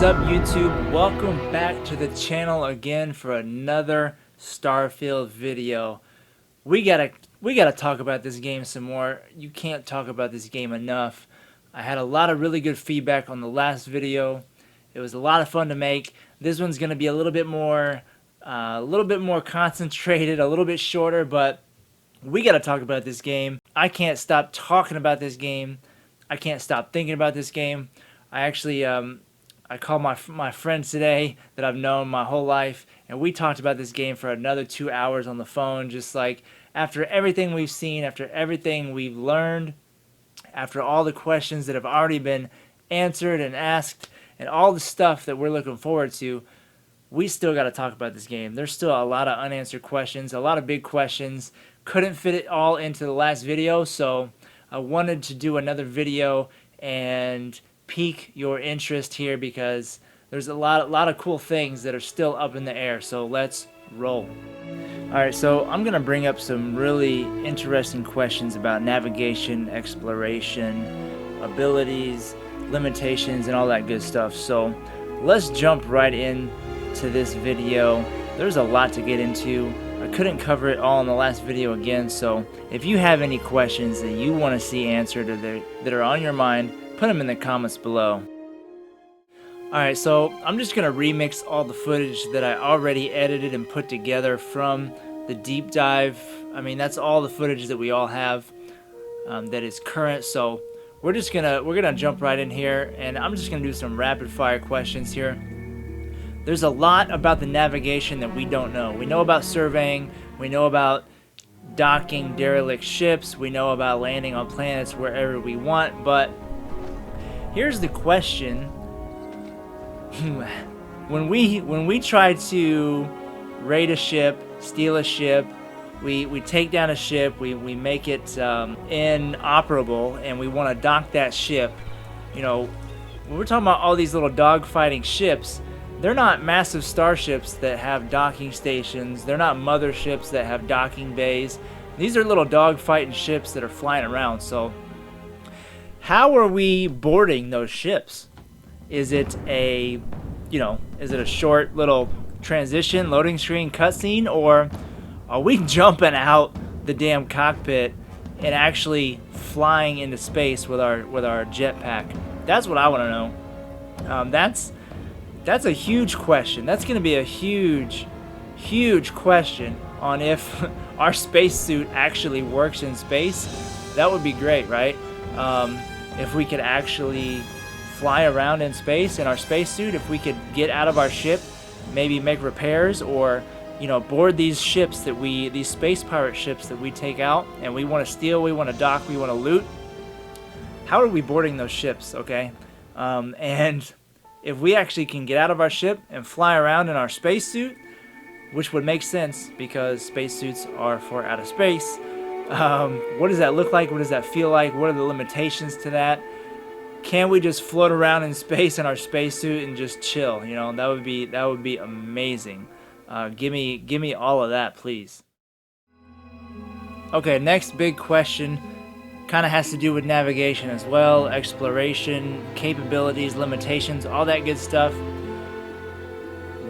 What's up, YouTube? Welcome back to the channel again for another Starfield video. We gotta talk about this game some more. You can't talk about this game enough. I had a lot of really good feedback on the last video. It was a lot of fun to make. This one's gonna be a little bit more concentrated, a little bit shorter, but we gotta talk about this game. I can't stop talking about this game. I can't stop thinking about this game. I actually I called my friend today that I've known my whole life, and we talked about this game for another 2 hours on the phone, just like after everything we've seen, after everything we've learned, after all the questions that have already been answered and asked, and all the stuff that we're looking forward to, we still got to talk about this game. There's still a lot of unanswered questions, a lot of big questions. Couldn't fit it all into the last video, so I wanted to do another video and pique your interest here because there's a lot of cool things that are still up in the air. So let's roll. Alright, so I'm gonna bring up some really interesting questions about navigation, exploration, abilities, limitations, and all that good stuff. So let's jump right in to this video. There's a lot to get into. I couldn't cover it all in the last video again, so if you have any questions that you want to see answered or that are on your mind, put them in the comments below. Alright, so I'm just going to remix all the footage that I already edited and put together from the deep dive. I mean, that's all the footage that we all have that is current, so we're gonna jump right in here, and I'm just going to do some rapid fire questions here. There's a lot about the navigation that we don't know. We know about surveying, we know about docking derelict ships, we know about landing on planets wherever we want, but here's the question. when we try to raid a ship, steal a ship, we take down a ship, we make it inoperable, and we want to dock that ship. You know, when we're talking about all these little dogfighting ships, they're not massive starships that have docking stations. They're not motherships that have docking bays. These are little dogfighting ships that are flying around. So how are we boarding those ships? Is it a short little transition, loading screen, cutscene, or are we jumping out the damn cockpit and actually flying into space with our jetpack? That's what I want to know. That's a huge question. That's going to be a huge question on if our spacesuit actually works in space. That would be great, right? If we could actually fly around in space in our spacesuit, if we could get out of our ship, maybe make repairs, or board these space pirate ships that we take out and we want to steal, we want to dock, we want to loot. How are we boarding those ships? Okay, and if we actually can get out of our ship and fly around in our spacesuit, which would make sense because spacesuits are for outer space, what does that look like? What does that feel like? What are the limitations to that? Can we just float around in space in our spacesuit and just chill? That would be amazing. Give me all of that, please. Okay, next big question kind of has to do with navigation as well, exploration, capabilities, limitations, all that good stuff.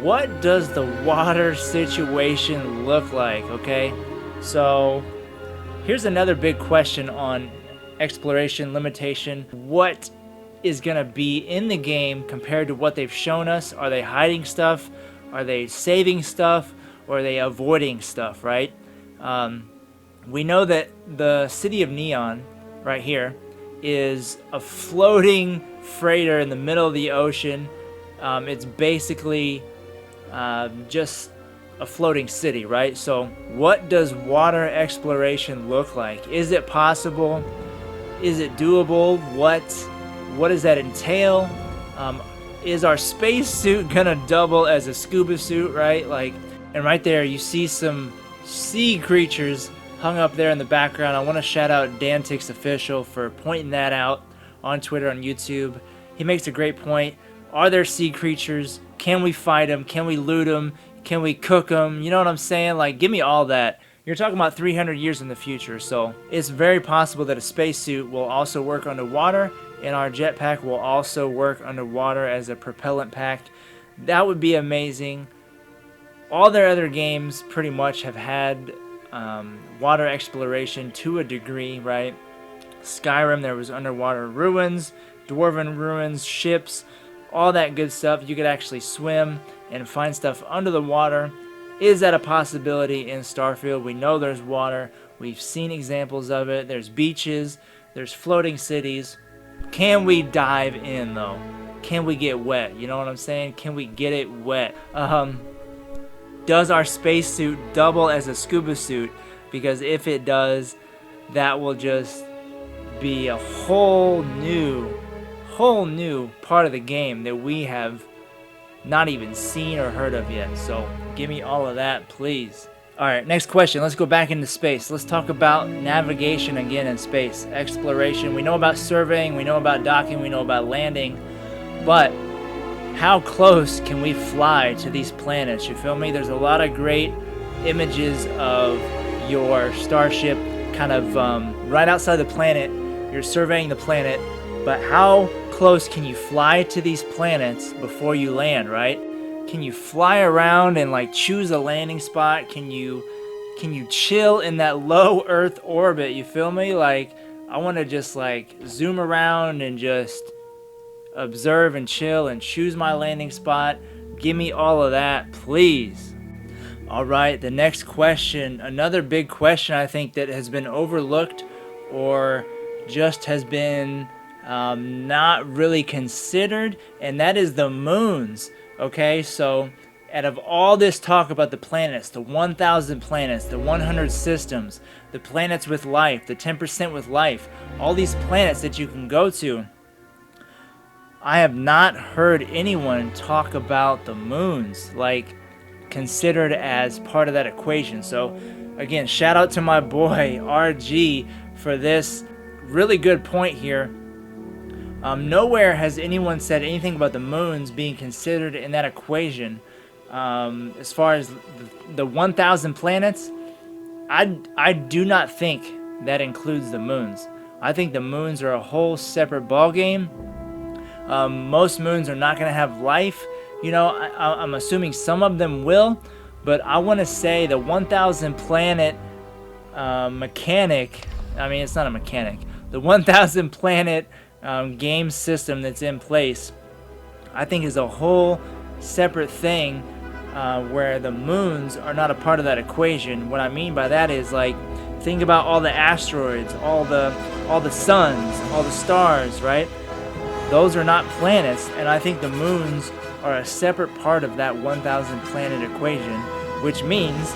What does the water situation look like? Okay, so here's another big question on exploration, limitation. What is going to be in the game compared to what they've shown us? Are they hiding stuff? Are they saving stuff? Or are they avoiding stuff, right? We know that the city of Neon, right here, is a floating freighter in the middle of the ocean. It's basically just a floating city, right? So what does water exploration look like? Is it possible? Is it doable? What does that entail? Is our spacesuit gonna double as a scuba suit, right? And right there you see some sea creatures hung up there in the background. I want to shout out Dantix Official for pointing that out on Twitter, on YouTube. He makes a great point. Are there sea creatures? Can we fight them? Can we loot them? Can we cook them? You know what I'm saying? Give me all that. You're talking about 300 years in the future, so it's very possible that a spacesuit will also work underwater, in our jetpack will also work underwater as a propellant pack. That would be amazing. All their other games pretty much have had water exploration to a degree, right? Skyrim, there was underwater ruins, dwarven ruins, ships, all that good stuff. You could actually swim and find stuff under the water. Is that a possibility in Starfield? We know there's water. We've seen examples of it. There's beaches. There's floating cities. Can we dive in, though? Can we get wet? You know what I'm saying? Can we get it wet? Does our spacesuit double as a scuba suit? Because if it does, that will just be a whole new part of the game that we have not even seen or heard of yet. So give me all of that, please. Alright, next question. Let's go back into space. Let's talk about navigation again in space. Exploration. We know about surveying, we know about docking, we know about landing. But how close can we fly to these planets? You feel me? There's a lot of great images of your starship kind of right outside the planet. You're surveying the planet. But how close can you fly to these planets before you land, right? Can you fly around and like choose a landing spot? Can you chill in that low Earth orbit? You feel me? Like, I want to just like zoom around and just observe and chill and choose my landing spot. Give me all of that, please. All right, the next question, another big question I think that has been overlooked or just has been not really considered, and that is the moons. Okay, so out of all this talk about the planets, the 1,000 planets, the 100 systems, the planets with life, the 10% with life, all these planets that you can go to, I have not heard anyone talk about the moons, like considered as part of that equation. So again, shout out to my boy RG for this really good point here. Nowhere has anyone said anything about the moons being considered in that equation. As far as the 1,000 planets, I do not think that includes the moons. I think the moons are a whole separate ballgame. Most moons are not going to have life. You know, I'm assuming some of them will, but I want to say the 1,000 planet mechanic, I mean, it's not a mechanic, the 1,000 planet game system that's in place, I think is a whole separate thing where the moons are not a part of that equation. What I mean by that is, like, think about all the asteroids, all the suns, all the stars, right? Those are not planets, and I think the moons are a separate part of that 1,000 planet equation, which means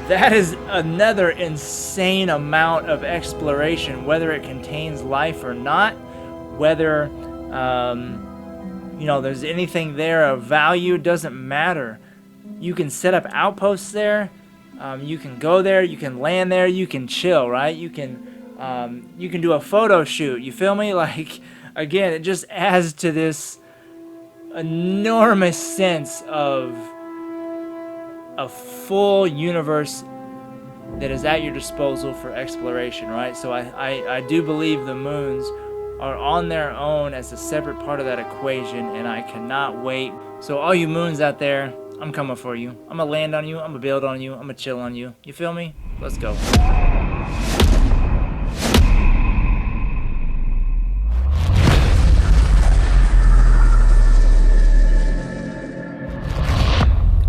that is another insane amount of exploration, whether it contains life or not, whether you know, there's anything there of value, doesn't matter. You can set up outposts there, you can go there, you can land there, you can chill, right? You can do a photo shoot, you feel me? Like, again, it just adds to this enormous sense of a full universe that is at your disposal for exploration, right? So I do believe the moons are on their own as a separate part of that equation, and I cannot wait. So all you moons out there, I'm coming for you. I'm gonna land on you, I'm gonna build on you, I'm gonna chill on you. You feel me? Let's go.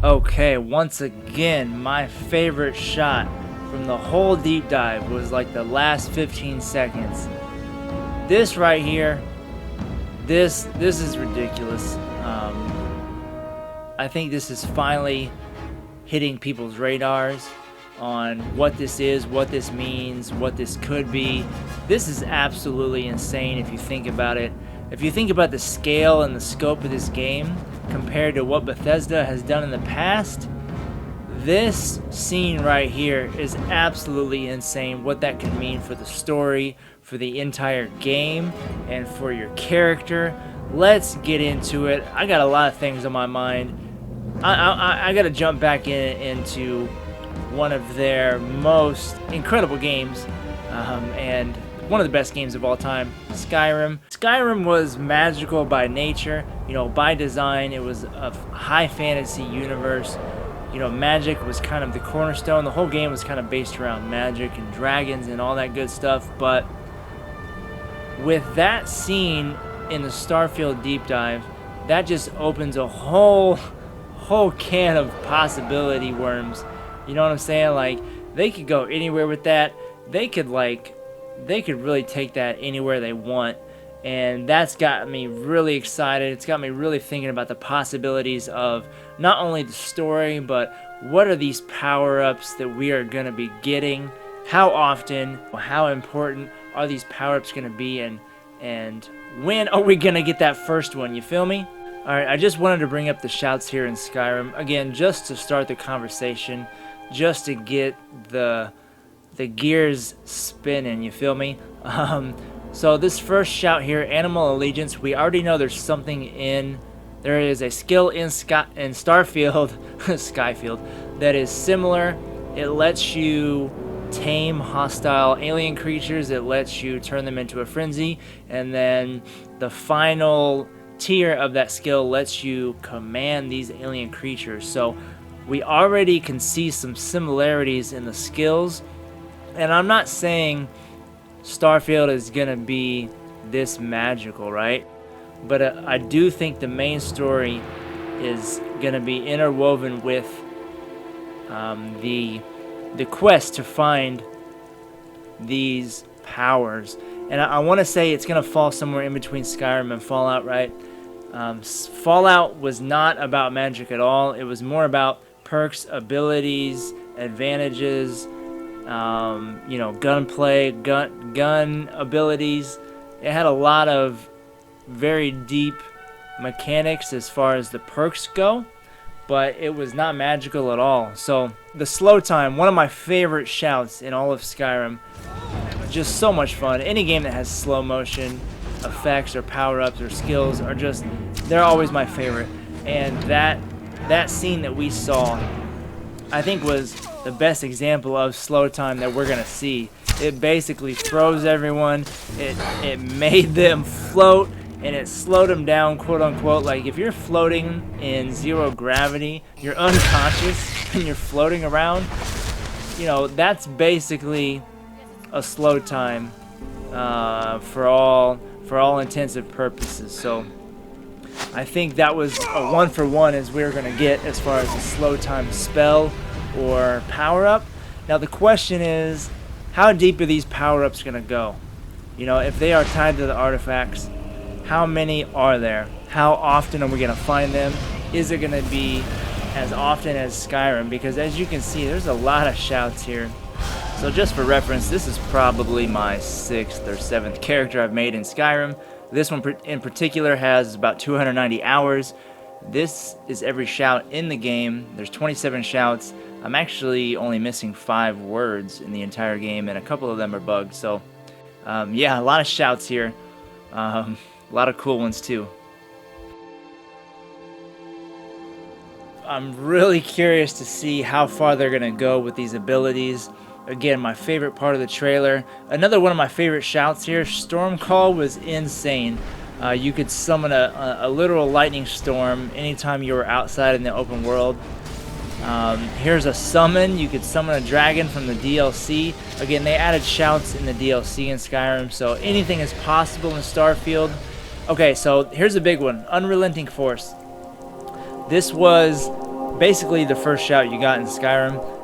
Okay, once again, my favorite shot from the whole deep dive was like the last 15 seconds. This right here, this is ridiculous. I think this is finally hitting people's radars on what this is, what this means, what this could be. This is absolutely insane if you think about it. If you think about the scale and the scope of this game compared to what Bethesda has done in the past, this scene right here is absolutely insane. What that can mean for the story, for the entire game, and for your character. Let's get into it. I got a lot of things on my mind. I got to jump back into one of their most incredible games, and one of the best games of all time, Skyrim. Skyrim was magical by nature, you know, by design. It was a high fantasy universe. You know, magic was kind of the cornerstone. The whole game was kind of based around magic and dragons and all that good stuff. But with that scene in the Starfield deep dive, that just opens a whole can of possibility worms. You know what I'm saying? Like, they could go anywhere with that. They could really take that anywhere they want. And that's got me really excited. It's got me really thinking about the possibilities of not only the story, but what are these power-ups that we are going to be getting? How often? How important are these power-ups going to be? And when are we going to get that first one? You feel me? Alright, I just wanted to bring up the shouts here in Skyrim. Again, just to start the conversation. Just to get the gears spinning, you feel me? So this first shout here, Animal Allegiance, we already know there is a skill in Starfield, Skyfield, that is similar. It lets you tame hostile alien creatures, it lets you turn them into a frenzy, and then the final tier of that skill lets you command these alien creatures. So we already can see some similarities in the skills, and I'm not saying Starfield is gonna be this magical, right? But I do think the main story is gonna be interwoven with the quest to find these powers, and I want to say it's gonna fall somewhere in between Skyrim and Fallout, right? Fallout was not about magic at all. It was more about perks, abilities, advantages, you know, gunplay, gun abilities. It had a lot of very deep mechanics as far as the perks go, but it was not magical at all. So the slow time, one of my favorite shouts in all of Skyrim, just so much fun. Any game that has slow motion effects or power-ups or skills are just, they're always my favorite. And that scene that we saw, I think, was the best example of slow time that we're gonna see. It basically froze everyone. It made them float, and it slowed them down, quote unquote. Like, if you're floating in zero gravity, you're unconscious and you're floating around, you know, that's basically a slow time for all intents and purposes. So I think that was a 1-for-1 as we're gonna get as far as a slow time spell or power up. Now the question is, how deep are these power ups gonna go? You know, if they are tied to the artifacts, how many are there? How often are we gonna find them? Is it gonna be as often as Skyrim? Because as you can see, there's a lot of shouts here. So just for reference, this is probably my 6th or 7th character I've made in Skyrim. This one in particular has about 290 hours. This is every shout in the game. There's 27 shouts. I'm actually only missing 5 words in the entire game, and a couple of them are bugged. So yeah, a lot of shouts here. A lot of cool ones too. I'm really curious to see how far they're gonna go with these abilities. Again, my favorite part of the trailer. Another one of my favorite shouts here, Storm Call, was insane. You could summon a literal lightning storm anytime you were outside in the open world. Here's a summon. You could summon a dragon from the DLC. Again, they added shouts in the DLC in Skyrim, so anything is possible in Starfield. Okay, so here's a big one, Unrelenting Force. This was basically the first shout you got in Skyrim.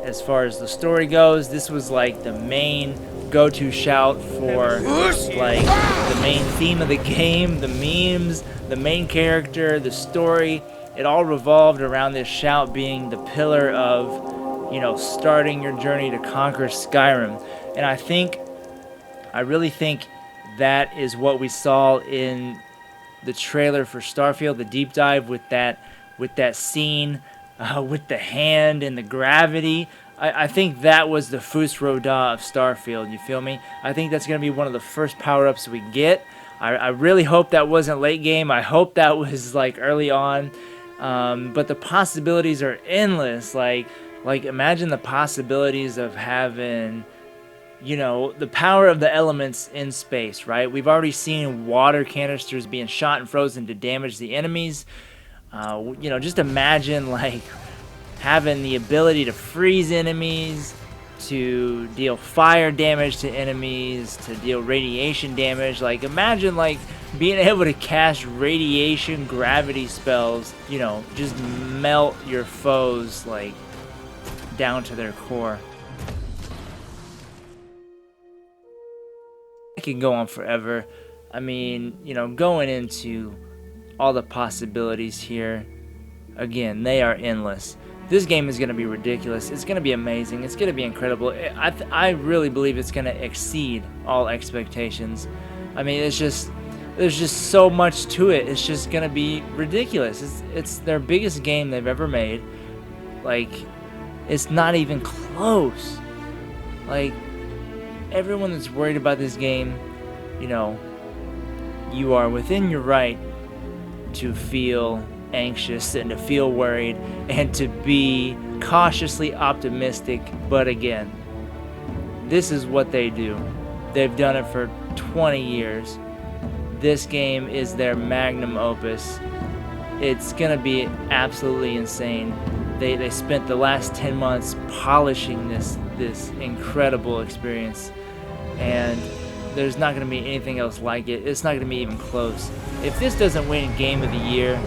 As far as the story goes, this was like the main go-to shout for like the main theme of the game, the memes, the main character, the story. It all revolved around this shout being the pillar of, you know, starting your journey to conquer Skyrim. And I really think that is what we saw in the trailer for Starfield, the deep dive with that scene with the hand and the gravity. I think that was the Fus Roda of Starfield, you feel me? I think that's going to be one of the first power-ups we get. I really hope that wasn't late game. I hope that was like early on. But the possibilities are endless. Like imagine the possibilities of having you know, the power of the elements in space, right? We've already seen water canisters being shot and frozen to damage the enemies. You know, just imagine like having the ability to freeze enemies, to deal fire damage to enemies, to deal radiation damage. Like, imagine like being able to cast radiation gravity spells, you know, just melt your foes like down to their core. I can go on forever. I mean, you know, going into all the possibilities here, again, they are endless. This game is going to be ridiculous. It's going to be amazing. It's going to be incredible. I really believe it's going to exceed all expectations. I mean, there's just so much to it. It's just going to be ridiculous. It's their biggest game they've ever made. Like, it's not even close. Like, everyone that's worried about this game, you know, you are within your right to feel anxious and to feel worried and to be cautiously optimistic. But again, this is what they do. They've done it for 20 years. This game is their magnum opus. It's gonna be absolutely insane. They spent the last 10 months polishing this incredible experience, and there's not going to be anything else like it. It's not going to be even close. If this doesn't win Game of the Year,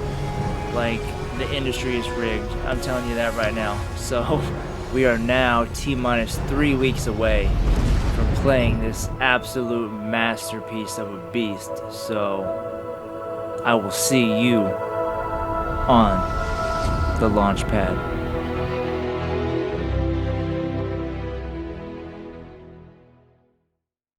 like, the industry is rigged. I'm telling you that right now. So we are now T-minus 3 weeks away from playing this absolute masterpiece of a beast. So I will see you on the launch pad.